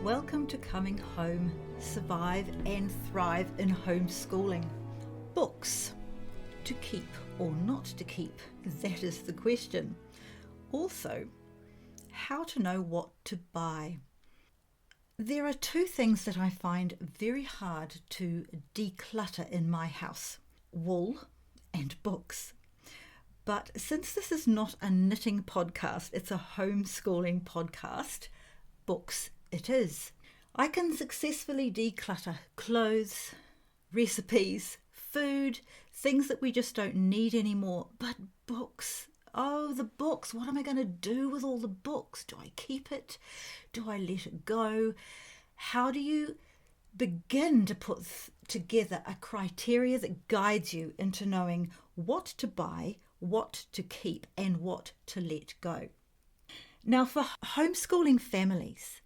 Welcome to Coming Home, Survive and Thrive in Homeschooling. Books, to keep or not to keep, that is the question. Also, how to know what to buy. There are two things that I find very hard to declutter in my house: wool and books. But since this is not a knitting podcast, it's a homeschooling podcast, books it is. I can successfully declutter clothes, recipes, food, things that we just don't need anymore. But books, oh, the books, what am I going to do with all the books? Do I keep it? Do I let it go? How do you begin to put together a criteria that guides you into knowing what to buy, what to keep, and what to let go? Now, for homeschooling families,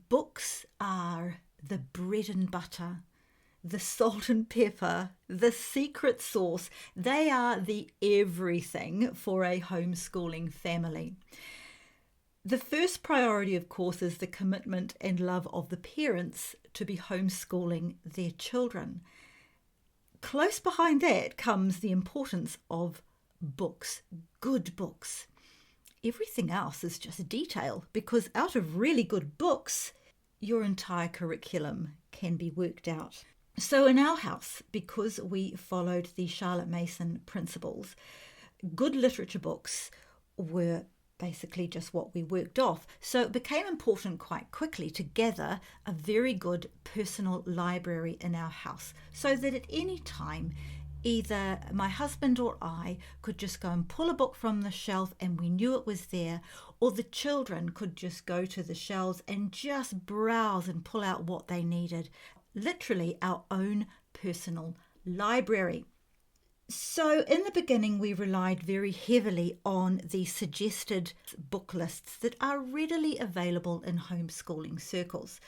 books are the bread and butter, the salt and pepper, the secret sauce. They are the everything for a homeschooling family. The first priority, of course, is the commitment and love of the parents to be homeschooling their children. Close behind that comes the importance of books, good books. Everything else is just detail, because out of really good books, your entire curriculum can be worked out. So in our house, because we followed the Charlotte Mason principles, good literature books were basically just what we worked off. So it became important quite quickly to gather a very good personal library in our house, so that at any time either my husband or I could just go and pull a book from the shelf and we knew it was there, or the children could just go to the shelves and just browse and pull out what they needed. Literally our own personal library. So in the beginning, we relied very heavily on the suggested book lists that are readily available in homeschooling circles.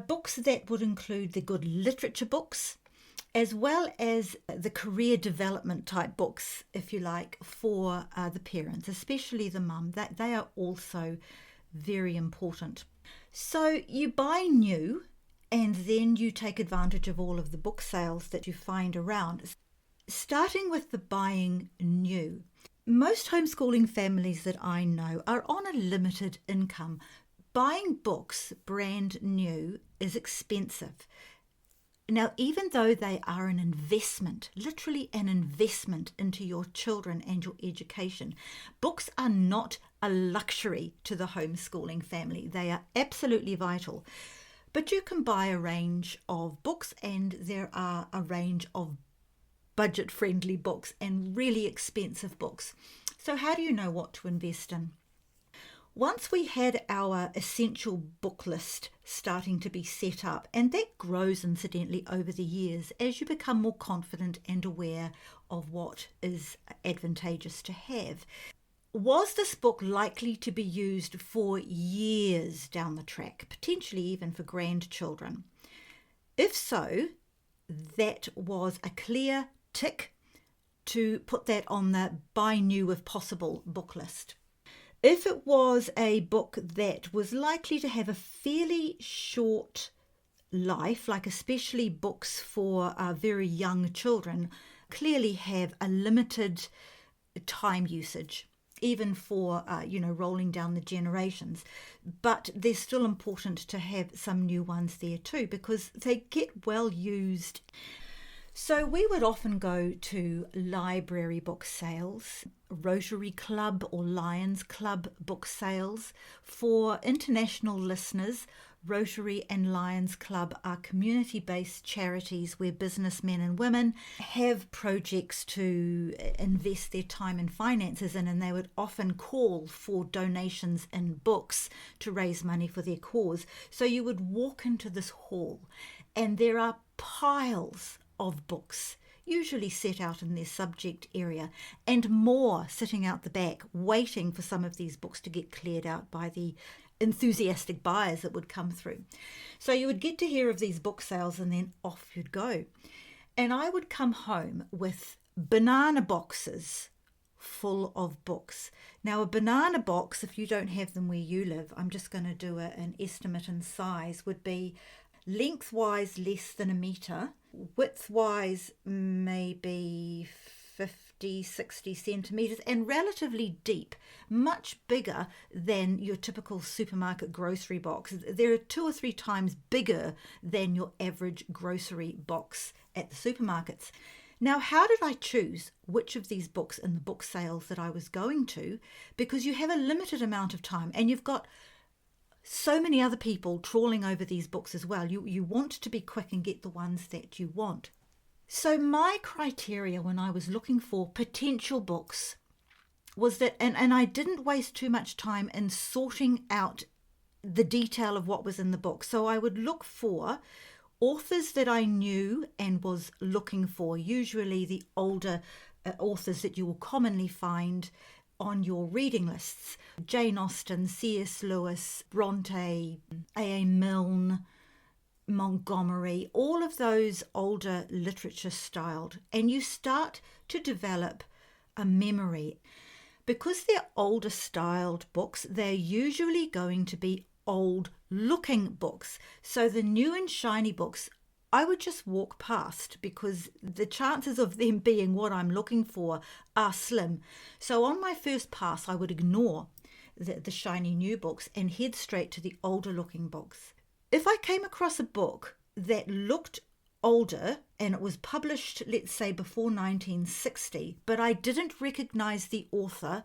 Books that would include the good literature books, as well as the career development type books, if you like, for the parents, especially the mum. That they are also very important. So you buy new, and then you take advantage of all of the book sales that you find around. Starting with the buying new, most homeschooling families that I know are on a limited income. Buying books brand new is expensive. Now, even though they are an investment, literally an investment into your children and your education, books are not a luxury to the homeschooling family. They are absolutely vital. But you can buy a range of books, and there are a range of budget-friendly books and really expensive books. So how do you know what to invest in? Once we had our essential book list starting to be set up, and that grows incidentally over the years as you become more confident and aware of what is advantageous to have. Was this book likely to be used for years down the track, potentially even for grandchildren? If so, that was a clear tick to put that on the buy new if possible book list. If it was a book that was likely to have a fairly short life, like especially books for very young children, clearly have a limited time usage, even for, rolling down the generations. But they're still important to have some new ones there too, because they get well used. So we would often go to library book sales, Rotary Club or Lions Club book sales. For international listeners, Rotary and Lions Club are community-based charities where businessmen and women have projects to invest their time and finances in, and they would often call for donations in books to raise money for their cause. So you would walk into this hall and there are piles of books, usually set out in their subject area, and more sitting out the back, waiting for some of these books to get cleared out by the enthusiastic buyers that would come through. So you would get to hear of these book sales, and then off you'd go. And I would come home with banana boxes full of books. Now, a banana box, if you don't have them where you live, I'm just going to do an estimate in size, would be lengthwise less than a metre, widthwise maybe 50, 60 centimetres, and relatively deep, much bigger than your typical supermarket grocery box. They're 2 or 3 times bigger than your average grocery box at the supermarkets. Now, how did I choose which of these books in the book sales that I was going to? Because you have a limited amount of time and you've got so many other people trawling over these books as well. You want to be quick and get the ones that you want. So my criteria when I was looking for potential books was that, and I didn't waste too much time in sorting out the detail of what was in the book. So I would look for authors that I knew and was looking for, usually the older authors that you will commonly find on your reading lists. Jane Austen, C.S. Lewis, Bronte, A.A. Milne, Montgomery, all of those older literature styled. And you start to develop a memory. Because they're older styled books, they're usually going to be old looking books. So the new and shiny books, I would just walk past because the chances of them being what I'm looking for are slim. So on my first pass, I would ignore the shiny new books and head straight to the older looking books. If I came across a book that looked older and it was published, let's say, before 1960, but I didn't recognize the author,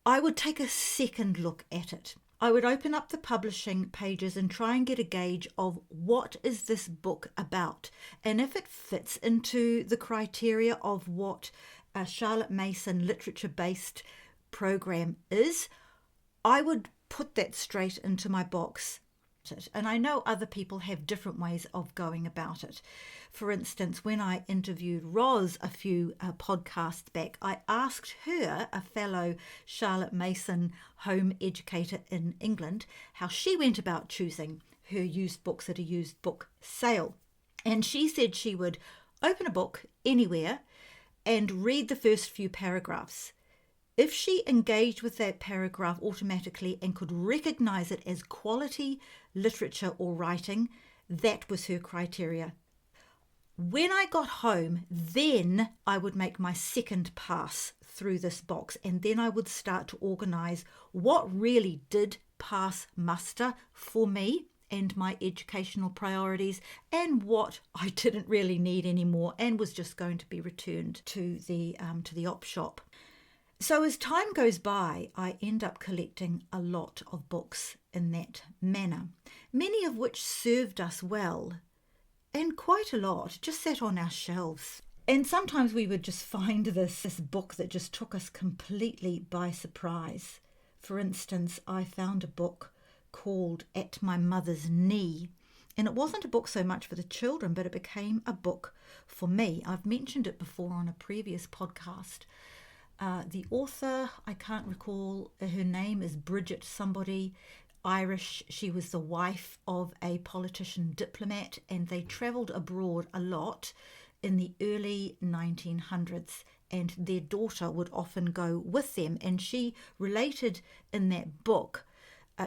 I would take a second look at it. I would open up the publishing pages and try and get a gauge of what is this book about. And if it fits into the criteria of what a Charlotte Mason literature-based program is, I would put that straight into my box. And I know other people have different ways of going about it. For instance, when I interviewed Roz a few podcasts back, I asked her, a fellow Charlotte Mason home educator in England, how she went about choosing her used books at a used book sale. And she said she would open a book anywhere and read the first few paragraphs. If she engaged with that paragraph automatically and could recognize it as quality literature or writing, that was her criteria. When I got home, then I would make my second pass through this box, and then I would start to organize what really did pass muster for me and my educational priorities, and what I didn't really need anymore and was just going to be returned to the op shop. So as time goes by, I end up collecting a lot of books in that manner, many of which served us well, and quite a lot just sat on our shelves. And sometimes we would just find this book that just took us completely by surprise. For instance, I found a book called At My Mother's Knee, and it wasn't a book so much for the children, but it became a book for me. I've mentioned it before on a previous podcast. The author, I can't recall her name, is Bridget somebody, Irish. She was the wife of a politician diplomat, and they travelled abroad a lot in the early 1900s, and their daughter would often go with them. And she related in that book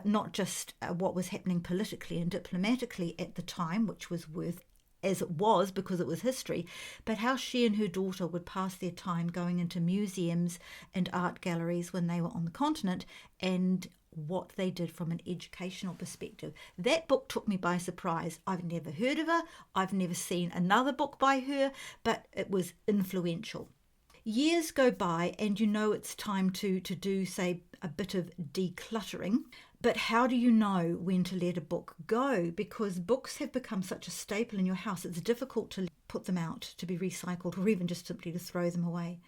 not just what was happening politically and diplomatically at the time, which was worth as it was because it was history, but how she and her daughter would pass their time going into museums and art galleries when they were on the continent, and what they did from an educational perspective. That book took me by surprise. I've never heard of her. I've never seen another book by her, but it was influential. Years go by and you know it's time to do, say, a bit of decluttering. But how do you know when to let a book go? Because books have become such a staple in your house, it's difficult to put them out to be recycled or even just simply to throw them away.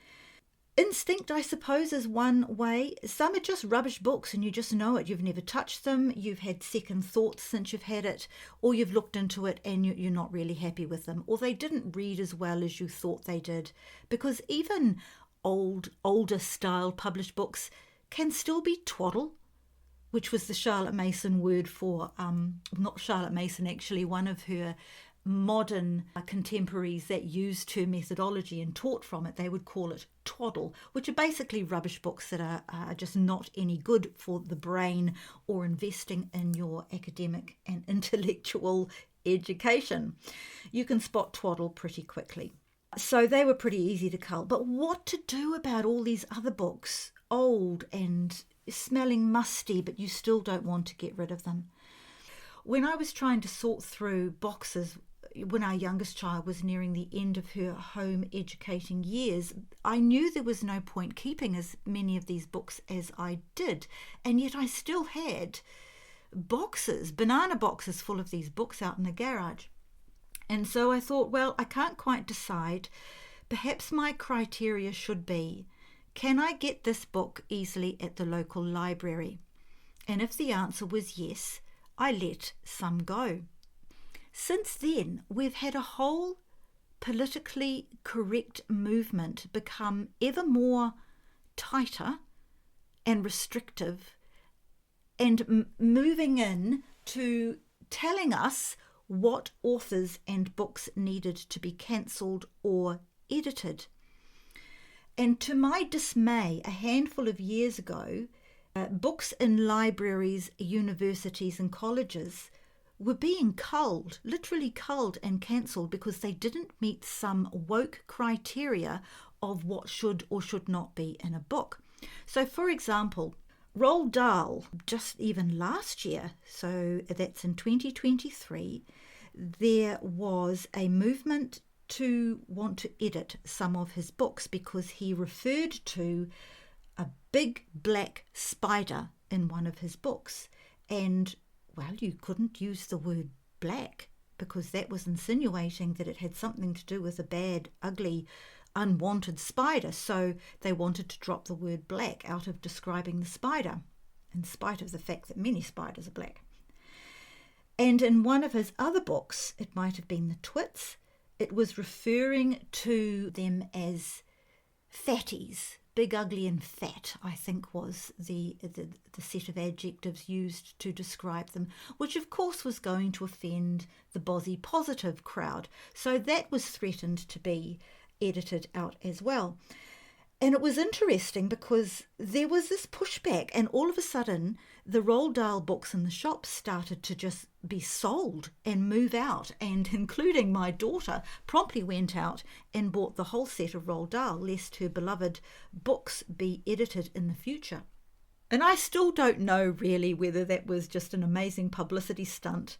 Instinct, I suppose, is one way. Some are just rubbish books and you just know it. You've never touched them, you've had second thoughts since you've had it, or you've looked into it and you're not really happy with them, or they didn't read as well as you thought they did. Because even older style published books can still be twaddle, which was the Charlotte Mason word for, not Charlotte Mason actually, one of her modern contemporaries that used her methodology and taught from it, they would call it twaddle, which are basically rubbish books that are just not any good for the brain or investing in your academic and intellectual education. You can spot twaddle pretty quickly. So they were pretty easy to cull. But what to do about all these other books, old and smelling musty, but you still don't want to get rid of them? When I was trying to sort through boxes when our youngest child was nearing the end of her home educating years, I knew there was no point keeping as many of these books as I did, and yet I still had boxes, banana boxes full of these books out in the garage. And so I thought, well, I can't quite decide. Perhaps my criteria should be, can I get this book easily at the local library? And if the answer was yes, I let some go. Since then, we've had a whole politically correct movement become ever more tighter and restrictive and moving in to telling us what authors and books needed to be cancelled or edited. And to my dismay, a handful of years ago, books in libraries, universities and colleges were being culled, literally culled and cancelled because they didn't meet some woke criteria of what should or should not be in a book. So, for example, Roald Dahl, just even last year, so that's in 2023, there was a movement to want to edit some of his books because he referred to a big black spider in one of his books. And, well, you couldn't use the word black because that was insinuating that it had something to do with a bad, ugly, unwanted spider. So they wanted to drop the word black out of describing the spider, in spite of the fact that many spiders are black. And in one of his other books, it might have been The Twits, it was referring to them as fatties. Big, ugly and fat, I think, was the set of adjectives used to describe them, which of course was going to offend the bozzy positive crowd. So that was threatened to be edited out as well. And it was interesting because there was this pushback, and all of a sudden the Roald Dahl books in the shops started to just be sold and move out, and including my daughter promptly went out and bought the whole set of Roald Dahl lest her beloved books be edited in the future. And I still don't know really whether that was just an amazing publicity stunt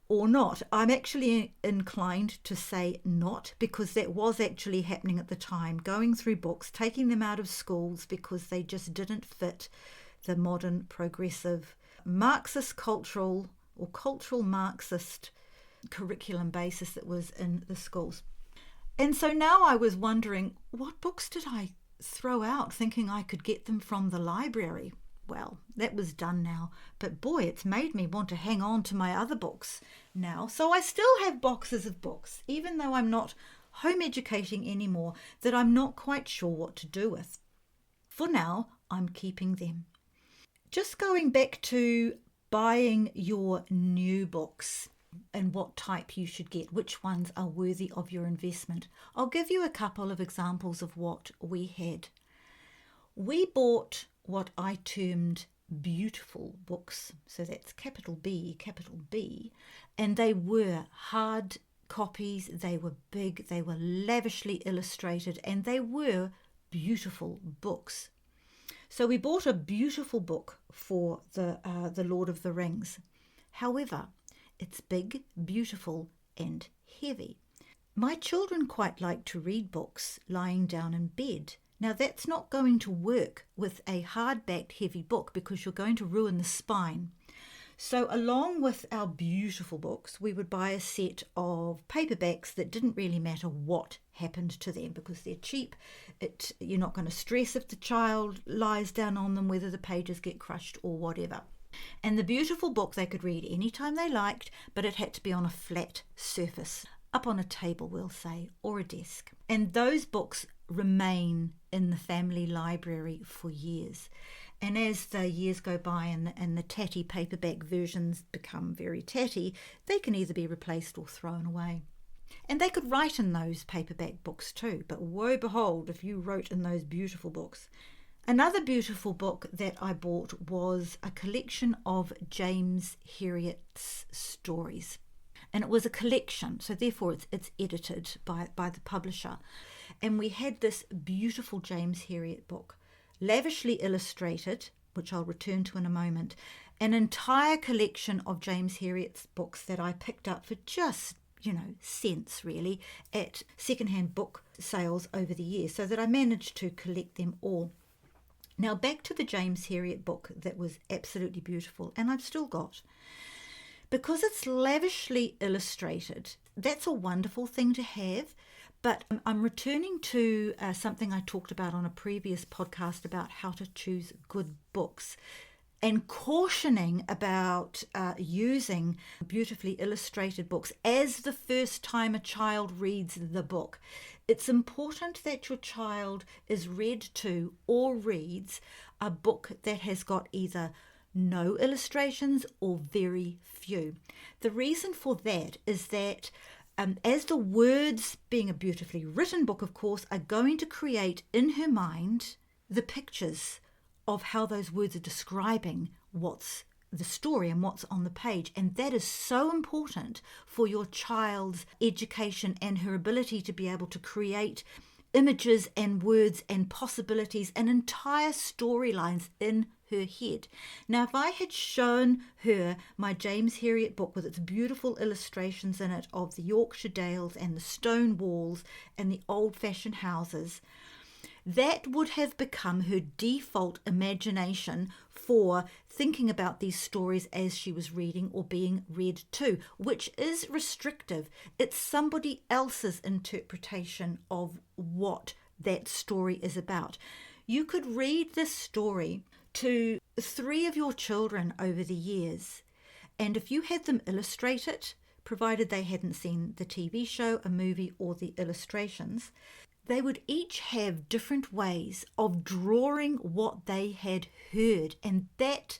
or not. I'm actually inclined to say not, because that was actually happening at the time, going through books, taking them out of schools because they just didn't fit the modern progressive Marxist cultural or cultural Marxist curriculum basis that was in the schools. And so now I was wondering, what books did I throw out thinking I could get them from the library? Well, that was done now, but boy, it's made me want to hang on to my other books now. So I still have boxes of books, even though I'm not home educating anymore, that I'm not quite sure what to do with. For now, I'm keeping them. Just going back to buying your new books and what type you should get, which ones are worthy of your investment. I'll give you a couple of examples of what we had. We bought what I termed beautiful books, so that's capital B, and they were hard copies, they were big, they were lavishly illustrated, and they were beautiful books. So we bought a beautiful book for the Lord of the Rings. However, it's big, beautiful, and heavy. My children quite like to read books lying down in bed. Now, that's not going to work with a hard-backed heavy book because you're going to ruin the spine. So along with our beautiful books, we would buy a set of paperbacks that didn't really matter what happened to them because they're cheap. You're not going to stress if the child lies down on them, whether the pages get crushed or whatever. And the beautiful book they could read anytime they liked, but it had to be on a flat surface. up on a table, we'll say, or a desk. And those books remain in the family library for years. And as the years go by and the tatty paperback versions become very tatty, they can either be replaced or thrown away. And they could write in those paperback books too, but woe behold if you wrote in those beautiful books. Another beautiful book that I bought was a collection of James Herriot's stories. And it was a collection, so therefore it's edited by the publisher. And we had this beautiful James Herriot book, lavishly illustrated, which I'll return to in a moment, an entire collection of James Herriot's books that I picked up for just, cents really, at secondhand book sales over the years, so that I managed to collect them all. Now back to the James Herriot book that was absolutely beautiful, and I've still got. Because it's lavishly illustrated, that's a wonderful thing to have, but I'm returning to something I talked about on a previous podcast about how to choose good books, and cautioning about using beautifully illustrated books as the first time a child reads the book. It's important that your child is read to or reads a book that has got either no illustrations or very few. The reason for that is that as the words, being a beautifully written book, of course, are going to create in her mind the pictures of how those words are describing what's the story and what's on the page. And that is so important for your child's education and her ability to be able to create images and words and possibilities and entire storylines in her head. Now, if I had shown her my James Herriot book with its beautiful illustrations in it of the Yorkshire Dales and the stone walls and the old-fashioned houses, that would have become her default imagination for thinking about these stories as she was reading or being read to, which is restrictive. It's somebody else's interpretation of what that story is about. You could read this story to 3 of your children over the years, and if you had them illustrate it, provided they hadn't seen the TV show, a movie, or the illustrations, they would each have different ways of drawing what they had heard, and that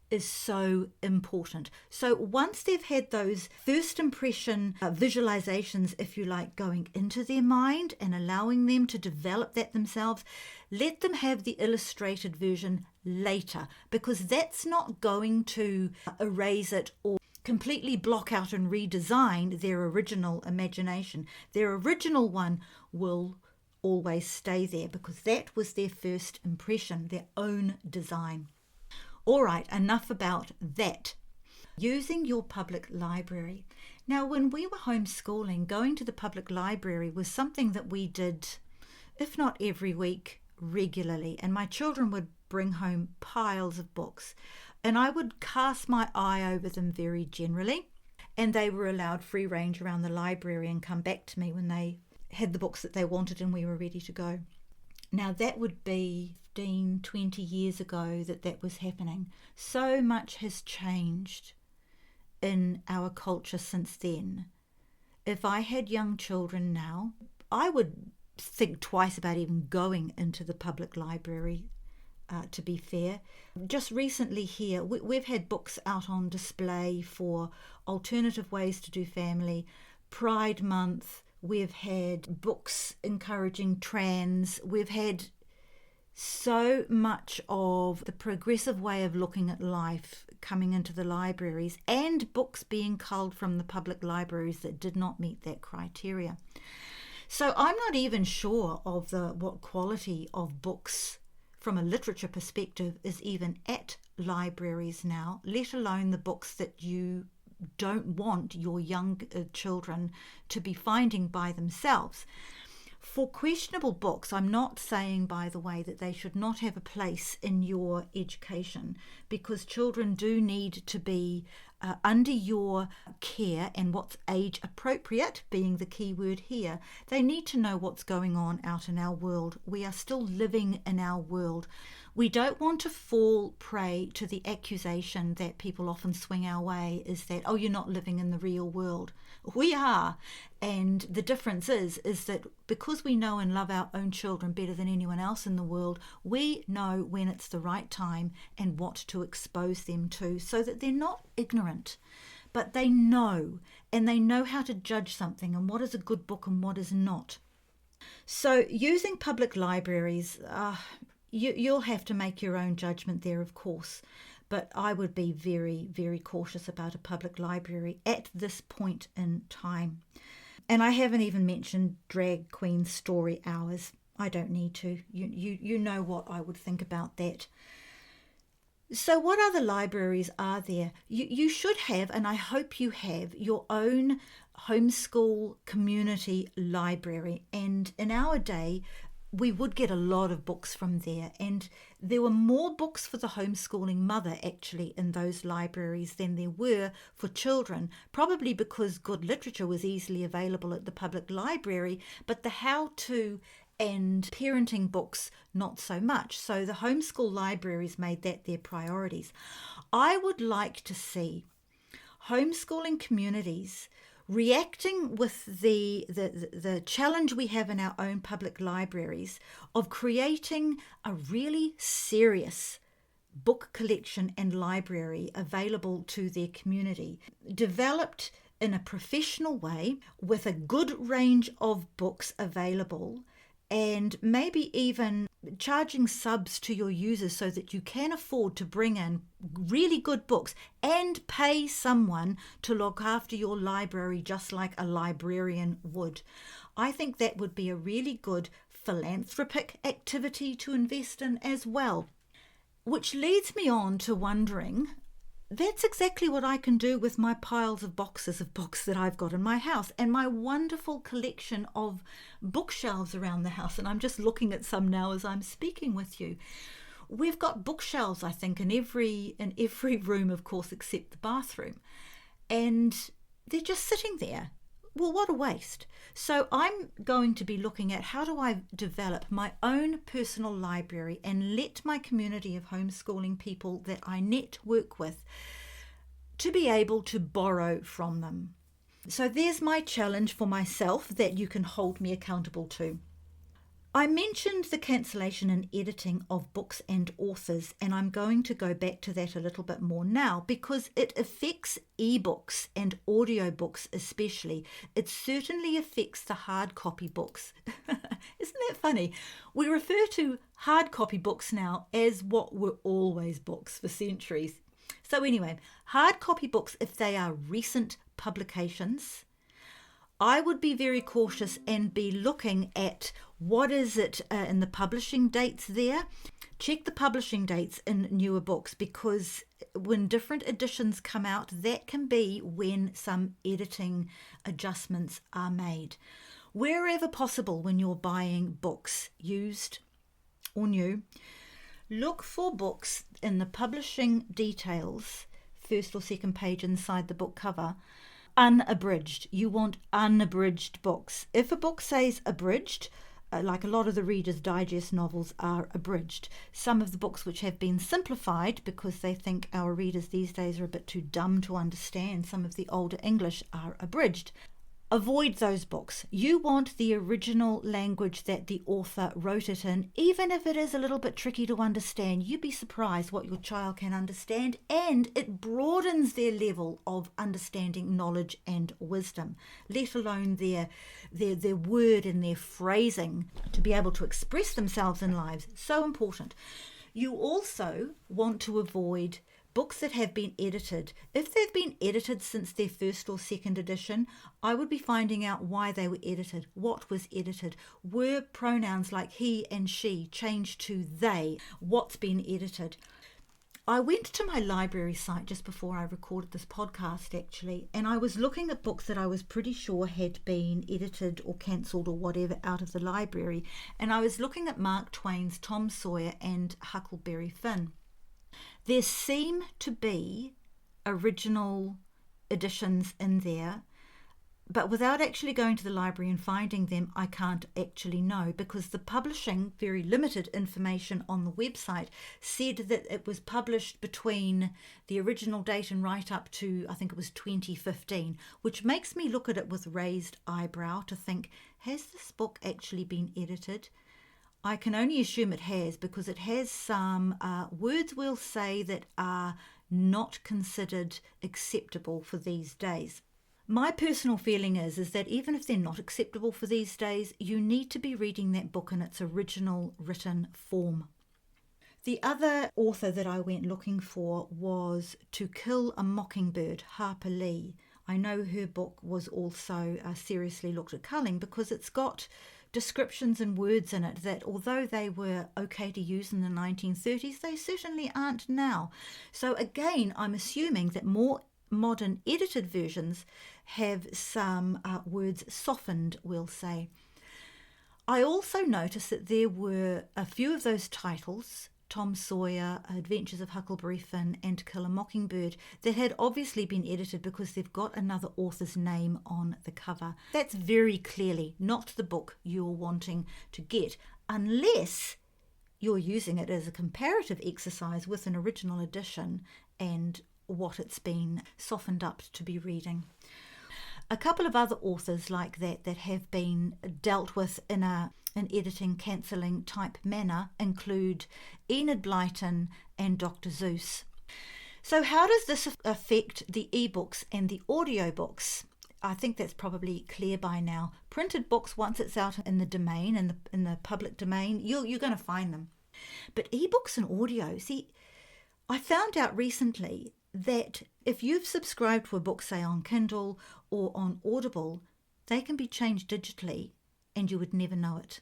is so important. So once they've had those first impression visualizations, if you like, going into their mind and allowing them to develop that themselves, let them have the illustrated version later, because that's not going to erase it or completely block out and redesign their original imagination. Their original one will always stay there because that was their first impression, their own design. All right, enough about that. Using your public library. Now, when we were homeschooling, going to the public library was something that we did, if not every week, regularly. And my children would bring home piles of books, and I would cast my eye over them very generally. And they were allowed free range around the library and come back to me when they had the books that they wanted and we were ready to go. Now that would be 15, 20 years ago that was happening. So much has changed in our culture since then. If I had young children now, I would think twice about even going into the public library, to be fair. Just recently here, we've had books out on display for alternative ways to do family, Pride Month. We've had books encouraging trans. We've had so much of the progressive way of looking at life coming into the libraries, and books being culled from the public libraries that did not meet that criteria. So I'm not even sure of what quality of books from a literature perspective is even at libraries now, let alone the books that you don't want your young children to be finding by themselves. For questionable books, I'm not saying, by the way, that they should not have a place in your education, because children do need to be under your care, and what's age appropriate being the key word here. They need to know what's going on out in our world. We are still living in our world. We don't want to fall prey to the accusation that people often swing our way, is that, oh, you're not living in the real world. We are. And the difference is that because we know and love our own children better than anyone else in the world, we know when it's the right time and what to expose them to, so that they're not ignorant, but they know, and they know how to judge something and what is a good book and what is not. So using public libraries, you'll have to make your own judgment there, of course, but I would be very, very cautious about a public library at this point in time. And I haven't even mentioned drag queen story hours. I don't need to. You know what I would think about that. So what other libraries are there? You should have, and I hope you have, your own homeschool community library. And in our day, we would get a lot of books from there, and there were more books for the homeschooling mother actually in those libraries than there were for children, probably because good literature was easily available at the public library, but the how-to and parenting books not so much. So the homeschool libraries made that their priorities. I would like to see homeschooling communities reacting with the challenge we have in our own public libraries of creating a really serious book collection and library available to their community, developed in a professional way with a good range of books available, and maybe even charging subs to your users so that you can afford to bring in really good books and pay someone to look after your library just like a librarian would. I think that would be a really good philanthropic activity to invest in as well. Which leads me on to wondering, that's exactly what I can do with my piles of boxes of books that I've got in my house and my wonderful collection of bookshelves around the house. And I'm just looking at some now as I'm speaking with you. We've got bookshelves, I think, in every room, of course, except the bathroom. And they're just sitting there. Well, what a waste. So I'm going to be looking at how do I develop my own personal library and let my community of homeschooling people that I network with to be able to borrow from them. So there's my challenge for myself that you can hold me accountable to. I mentioned the cancellation and editing of books and authors, and I'm going to go back to that a little bit more now because it affects ebooks and audiobooks especially. It certainly affects the hard copy books. Isn't that funny? We refer to hard copy books now as what were always books for centuries. So anyway, hard copy books, if they are recent publications, I would be very cautious and be looking at what is it in the publishing dates there. Check the publishing dates in newer books because when different editions come out, that can be when some editing adjustments are made. Wherever possible, when you're buying books, used or new, look for books in the publishing details, first or second page inside the book cover, unabridged. You want unabridged books. If a book says abridged, like a lot of the Reader's Digest novels are abridged. Some of the books which have been simplified because they think our readers these days are a bit too dumb to understand some of the older English are abridged. Avoid those books. You want the original language that the author wrote it in, even if it is a little bit tricky to understand. You'd be surprised what your child can understand, and it broadens their level of understanding, knowledge and wisdom, let alone their word and their phrasing to be able to express themselves in lives. So important. You also want to avoid books that have been edited. If they've been edited since their first or second edition, I would be finding out why they were edited, what was edited, were pronouns like he and she changed to they, what's been edited. I went to my library site just before I recorded this podcast actually, and I was looking at books that I was pretty sure had been edited or cancelled or whatever out of the library, and I was looking at Mark Twain's Tom Sawyer and Huckleberry Finn. There seem to be original editions in there, But without actually going to the library and finding them, I can't actually know, because the publishing, very limited information on the website, said that it was published between the original date and right up to, I think it was 2015, which makes me look at it with raised eyebrow to think, has this book actually been edited? I can only assume it has, because it has some words, we'll say, that are not considered acceptable for these days. My personal feeling is that even if they're not acceptable for these days, you need to be reading that book in its original written form. The other author that I went looking for was To Kill a Mockingbird, Harper Lee. I know her book was also seriously looked at culling, because it's got descriptions and words in it that, although they were okay to use in the 1930s, they certainly aren't now. So again, I'm assuming that more modern edited versions have some words softened, we'll say. I also noticed that there were a few of those titles, Tom Sawyer, Adventures of Huckleberry Finn and To Kill a Mockingbird, that had obviously been edited because they've got another author's name on the cover. That's very clearly not the book you're wanting to get, unless you're using it as a comparative exercise with an original edition and what it's been softened up to be reading. A couple of other authors like that have been dealt with in an editing cancelling type manner include Enid Blyton and Dr. Seuss. So how does this affect the ebooks and the audiobooks? I think that's probably clear by now. Printed books, once it's out in the domain, in the public domain, you're going to find them. But ebooks and audio, see, I found out recently that if you've subscribed to a book, say on Kindle or on Audible, they can be changed digitally and you would never know it.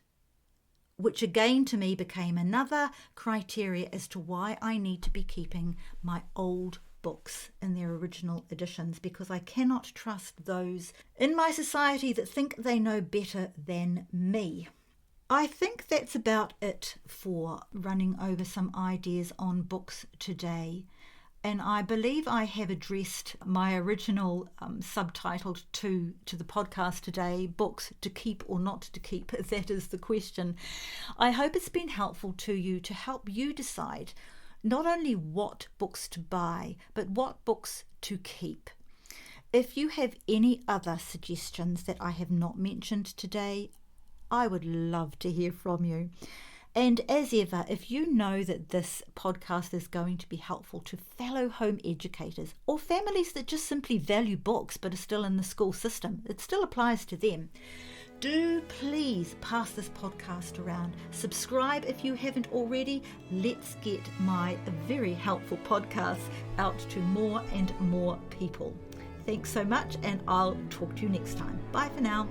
Which again to me became another criteria as to why I need to be keeping my old books in their original editions, because I cannot trust those in my society that think they know better than me. I think that's about it for running over some ideas on books today. And I believe I have addressed my original subtitled to the podcast today, Books to Keep or Not to Keep. That is the question. I hope it's been helpful to you to help you decide not only what books to buy, but what books to keep. If you have any other suggestions that I have not mentioned today, I would love to hear from you. And as ever, if you know that this podcast is going to be helpful to fellow home educators or families that just simply value books but are still in the school system, it still applies to them, do please pass this podcast around. Subscribe if you haven't already. Let's get my very helpful podcast out to more and more people. Thanks so much, and I'll talk to you next time. Bye for now.